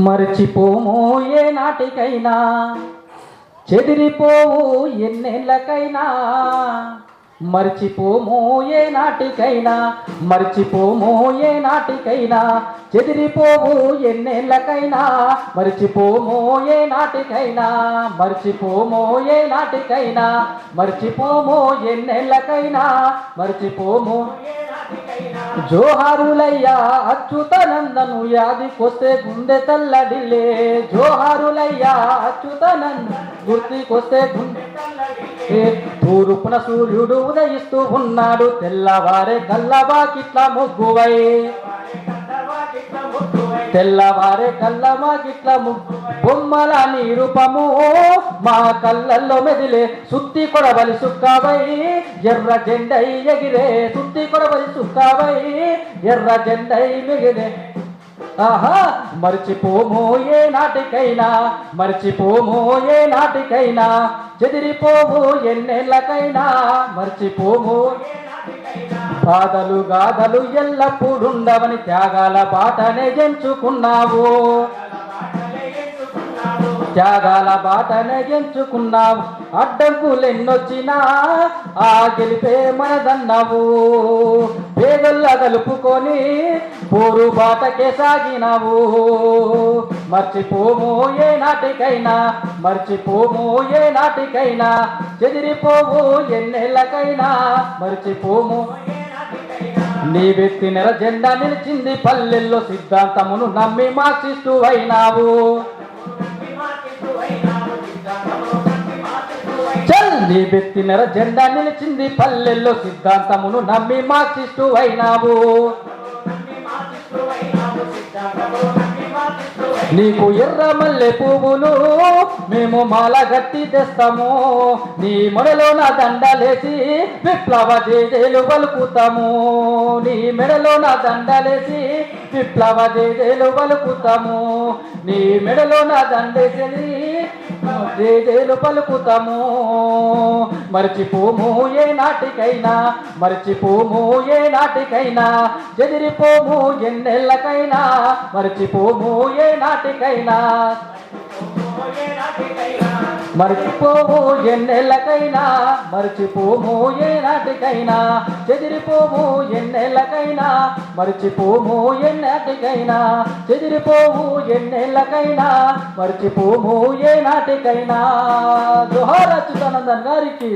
మరచిపోము ఏ నాటికైనా, చెదిరిపోవు ఎన్నేళ్ళకైనా. మరచిపోము ఏ నాటికైనా, మరచిపోము ఏ నాటికైనా, చెదిరిపోవు ఎన్నేళ్ళకైనా. మరచిపోము ఏ నాటికైనా, మరచిపోము ఏ నాటికైనా, మరచిపోము ఎన్నేళ్ళకైనా. మరచిపోము జోహారులయ్యా అచ్యుతానందను, యాదికొస్తే గుండె తల్లడిల్లే. జోహారులయ్యా అచ్యుతానంద, గుర్తికొస్తే గుండె తల్లడిల్లే. తూర్పున సూర్యుడు ఉదయిస్తూ ఉన్నాడు, తెల్లవారే కల్లవాకిట్ల ముగ్గువై. తెల్లవారే కల్లవాకిట్ల ముగ్గు బొమ్మల నీ రూపము మా కళ్ళల్లో మెదిలే. సుత్తి కొడవలి సుక్కవై ఎర్ర జెండై ఎగిరే. సుత్తి కొడవలి సుక్కవై ఎర్ర జెండై మెగిరే. ఆహా మర్చిపోము ఏ నాటికైనా, మర్చిపోము ఏ నాటికైనా, చెదిరిపోము ఎన్నేళ్ళకైనా. మర్చిపోము బాధలు గాథలు ఎల్లప్పుడుండవని త్యాగాల బాటనే ఎంచుకున్నావు. త్యాగాల బాటనే ఎంచుకున్నావు. అడ్డంకులెన్నొచ్చినా ఆ గెలిపే మనదన్నావు. పేదల్లా కలుపుకొని పోరు బాటకే సాగినావు. మర్చిపోము ఏ నాటికైనా, మర్చిపోము ఏ నాటికైనా, చెదిరిపోవు ఎన్నేళ్ళకైనా. మర్చిపోము నీ వ్యక్తి నెర జెండా నిలిచింది పల్లెల్లో, సిద్ధాంతమును నమ్మి మార్క్సిస్టు అయినావు. చల్ నీ వ్యక్తి నెర జెండా నిలిచింది పల్లెల్లో, సిద్ధాంతమును నమ్మి మార్క్సిస్టు అయినావు. నీకు ఎర్ర మల్లె పువ్వులు మేము మాల గట్టి తెస్తాము. నీ మెడలో నా దండలేసి విప్లవ జేజేలు పలుకుతాము. నీ మెడలో నా దండలేసి విప్లవ జేజేలు పలుకుతాము. నీ మెడలో నా దండేసి జేజేలు పలుకుతాము. మర్చిపోము ఏ నాటికైనా, మర్చిపోము ఏ నాటికైనా, చెదిరిపోము ఎన్నేళ్ళకైనా. మర్చిపోము ఏ నాటికైనా, మర్చిపోము ఎన్నేళ్ళకైనా. మర్చిపోము ఏ నాటికైనా, చెదిరిపోము ఎన్నేళ్ళకైనా. మర్చిపోము ఎన్నాటికైనా, చెదిరిపోము ఎన్నేళ్ళకైనా. మర్చిపోము ఏ నాటికైనా. జోహార్ అచ్యుతానందన్ గారికి.